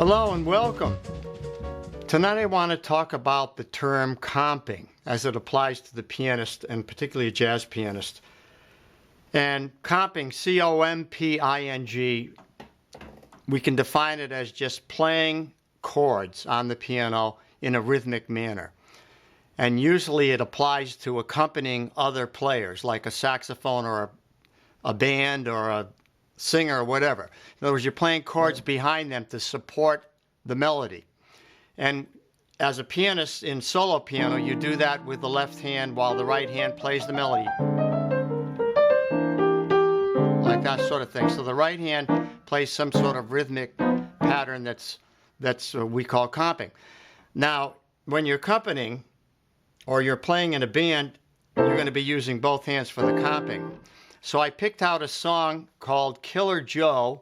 Hello and welcome. Tonight I want to talk about the term comping as it applies to the pianist, and particularly a jazz pianist. And comping, C-O-M-P-I-N-G, we can define it as just playing chords on the piano in a rhythmic manner. And usually it applies to accompanying other players, like a saxophone or a band or a singer or whatever. In other words, you're playing chords behind them to support the melody. And as a pianist in solo piano, you do that with the left hand while the right hand plays the melody. Like that sort of thing. So the right hand plays some sort of rhythmic pattern that's we call comping. Now, when you're accompanying or you're playing in a band, you're going to be using both hands for the comping. So I picked out a song called Killer Joe.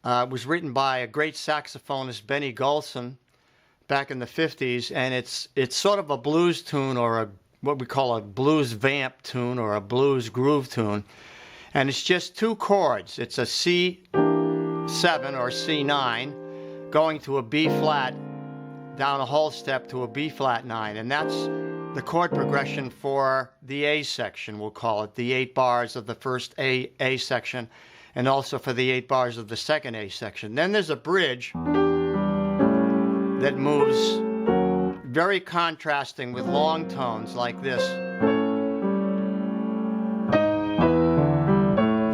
It was written by a great saxophonist, Benny Golson, back in the 50s, and it's sort of a blues tune, or what we call a blues vamp tune or a blues groove tune. And it's just two chords. It's a C7 or C9 going to a B flat, down a whole step to a B flat 9, and that's the chord progression for the A section, we'll call it, the 8 bars of the first A section, and also for the 8 bars of the second A section. Then there's a bridge that moves very contrasting with long tones like this.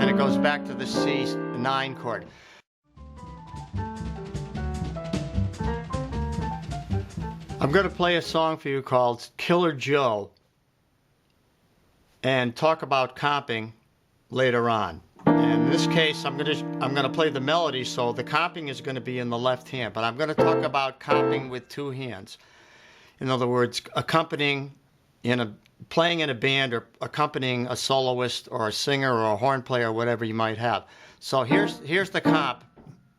And it goes back to the C9 chord. I'm going to play a song for you called Killer Joe and talk about comping later on. And in this case, I'm going to play the melody, so the comping is going to be in the left hand, but I'm going to talk about comping with two hands. In other words, playing in a band or accompanying a soloist or a singer or a horn player or whatever you might have. So here's the comp,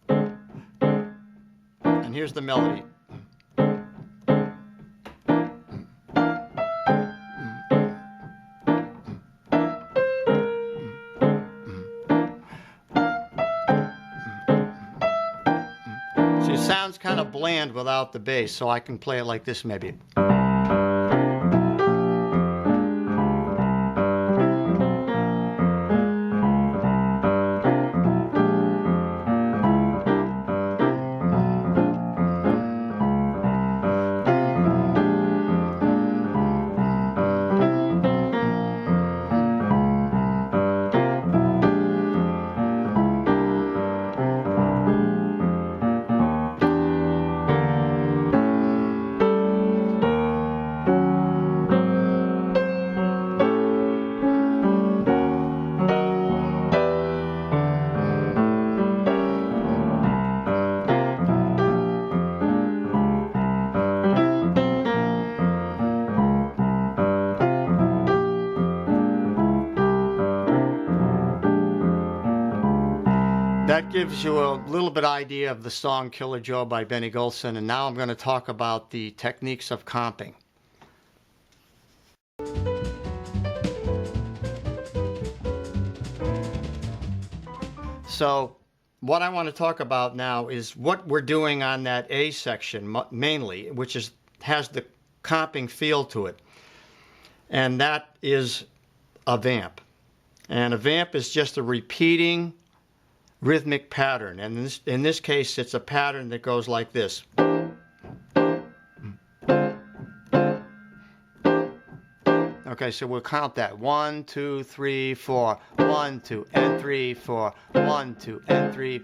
and here's the melody. See, it sounds kind of bland without the bass, so I can play it like this maybe. That gives you a little bit idea of the song Killer Joe by Benny Golson, and now I'm going to talk about the techniques of comping. So what I want to talk about now is what we're doing on that A section mainly, which has the comping feel to it, and that is a vamp. And a vamp is just a repeating rhythmic pattern, and in this case it's a pattern that goes like this. Okay, so we'll count that. 1, 2, 3, 4. 1, 2, and 3, 4. 1, 2, and 3.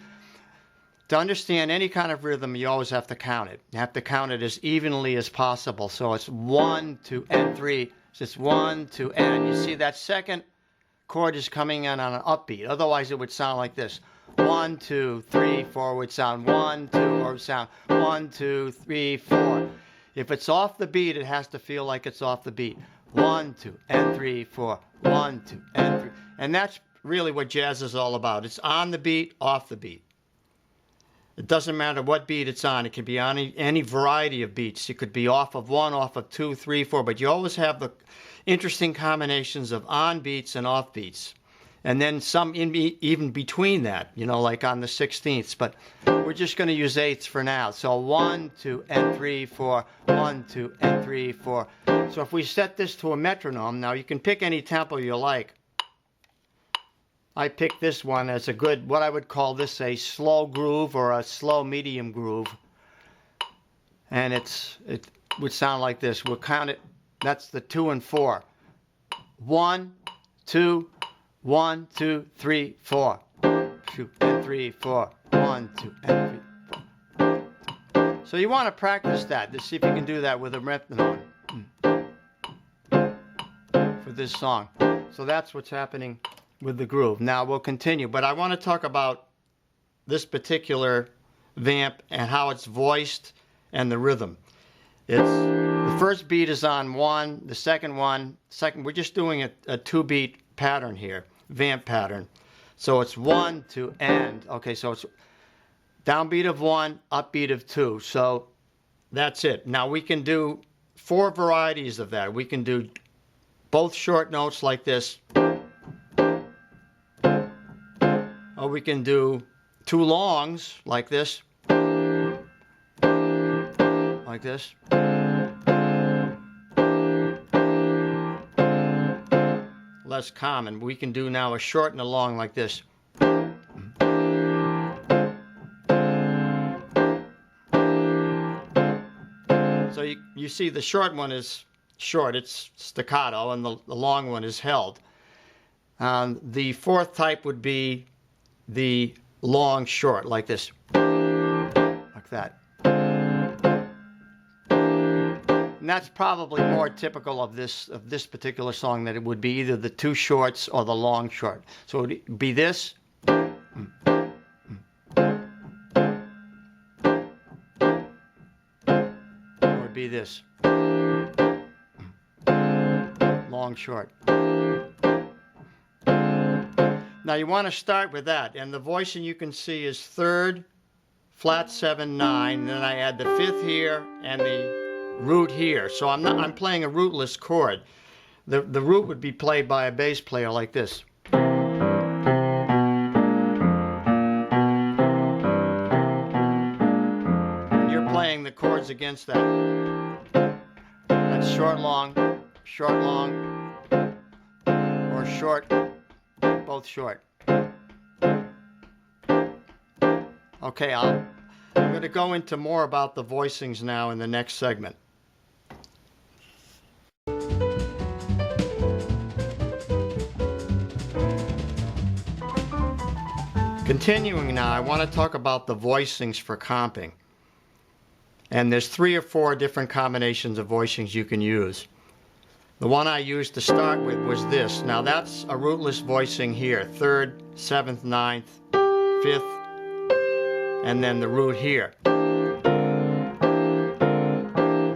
To understand any kind of rhythm, you always have to count it. You have to count it as evenly as possible. So it's 1, 2, and 3. So it's 1, 2, and. You see that second chord is coming in on an upbeat. Otherwise it would sound like this. 1, 2, 3, 4 would sound 1, 2, or would sound 1, 2, 3, 4. If it's off the beat, it has to feel like it's off the beat. 1, 2, and 3, 4. 1, 2, and 3. And that's really what jazz is all about. It's on the beat, off the beat. It doesn't matter what beat it's on. It can be on any variety of beats. It could be off of 1, off of 2, 3, 4, but you always have the interesting combinations of on beats and off beats. and then some even between that, you know, like on the 16ths, but we're just going to use eighths for now. So 1, 2, and 3, 4, 1, 2, and 3, 4. So if we set this to a metronome, now you can pick any tempo you like. I picked this one as a good, what I would call this a slow groove or a slow medium groove. And it would sound like this. We'll count it, that's the 2 and 4. 1, 2, 1, 2, 3, 4. 2 and 3, 4. 1, 2, and 3, 4. So you want to practice that to see if you can do that with a metronome for this song. So that's what's happening with the groove. Now we'll continue, but I want to talk about this particular vamp and how it's voiced and the rhythm. The first beat is on 1, the second, we're just doing a 2-beat pattern here, vamp pattern. So it's 1, 2, and. Okay, so it's downbeat of 1, upbeat of 2. So that's it. Now we can do 4 varieties of that. We can do both short notes like this, or we can do 2 longs like this, like this. Less common. We can do now a short and a long like this. So you see the short one is short, it's staccato, and the long one is held. The fourth type would be the long short like this, like that. And that's probably more typical of this particular song, that it would be either the 2 shorts or the long short. So it would be this, or it'd be this, long short. Now you want to start with that, and the voicing you can see is 3rd, flat 7, 9. Then I add the 5th here and the root here. So I'm playing a rootless chord. The root would be played by a bass player like this. And you're playing the chords against that. That's short long, or short, both short. Okay, I'm going to go into more about the voicings now in the next segment. Continuing now, I want to talk about the voicings for comping. And there's 3 or 4 different combinations of voicings you can use. The one I used to start with was this. Now that's a rootless voicing here, 3rd, 7th, 9th, 5th, and then the root here,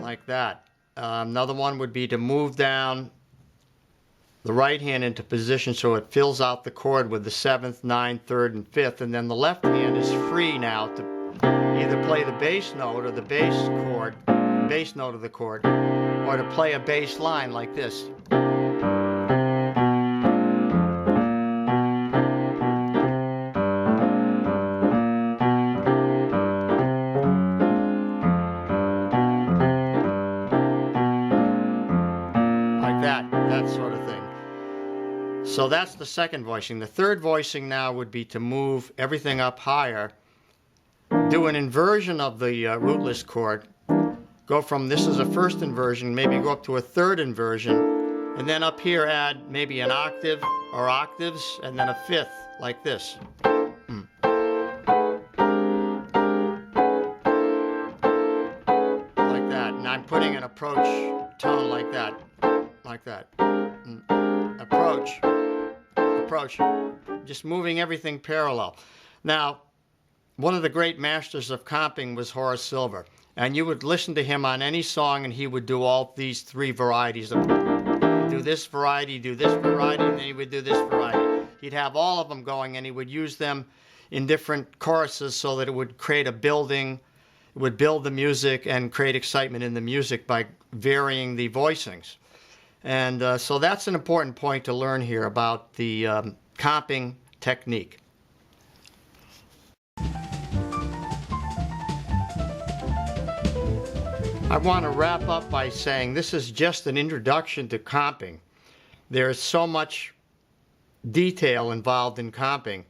like that. Another one would be to move down the right hand into position so it fills out the chord with the 7th, 9th, 3rd, and 5th, and then the left hand is free now to either play the bass note or the bass note of the chord, or to play a bass line like this. That sort of thing. So that's the second voicing. The third voicing now would be to move everything up higher, do an inversion of the rootless chord, go from this is a first inversion, maybe go up to a third inversion, and then up here add maybe an octave or octaves, and then a 5th like this. Like that. And I'm putting an approach tone like that. Like that. Approach, just moving everything parallel. Now, one of the great masters of comping was Horace Silver, and you would listen to him on any song and he would do all these 3 varieties of, do this variety, and then he would do this variety. He'd have all of them going, and he would use them in different choruses so that it would create a building, it would build the music and create excitement in the music by varying the voicings. And so that's an important point to learn here about the comping technique. I want to wrap up by saying this is just an introduction to comping. There is so much detail involved in comping.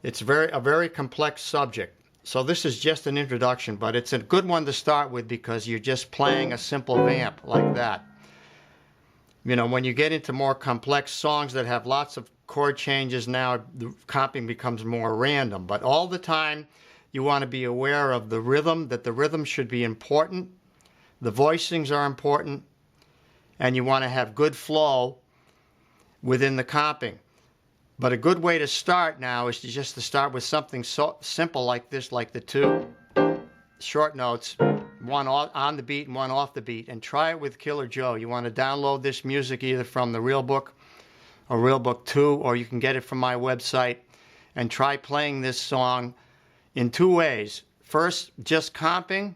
It's a very complex subject. So this is just an introduction, but it's a good one to start with because you're just playing a simple vamp like that. You know, when you get into more complex songs that have lots of chord changes, now the comping becomes more random. But all the time you want to be aware of the rhythm, that the rhythm should be important. The voicings are important, and you want to have good flow within the comping. But a good way to start now is just to start with something so simple like this, like the two short notes, one on the beat and one off the beat, and try it with Killer Joe. You want to download this music either from the Real Book or Real Book 2, or you can get it from my website, and try playing this song in two ways. First, just comping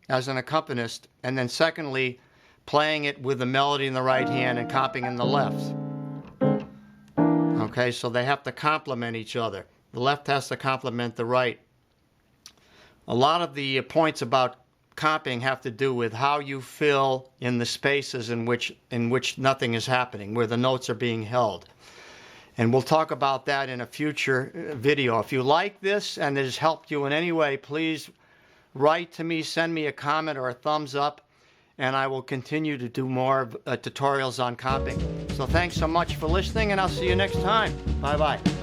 as an accompanist, and then secondly, playing it with the melody in the right hand and comping in the left. Okay, so they have to complement each other. The left has to complement the right. A lot of the points about comping have to do with how you fill in the spaces in which nothing is happening, where the notes are being held. And we'll talk about that in a future video. If you like this and it has helped you in any way, please write to me, send me a comment or a thumbs up, and I will continue to do more tutorials on comping. So thanks so much for listening, and I'll see you next time. Bye-bye.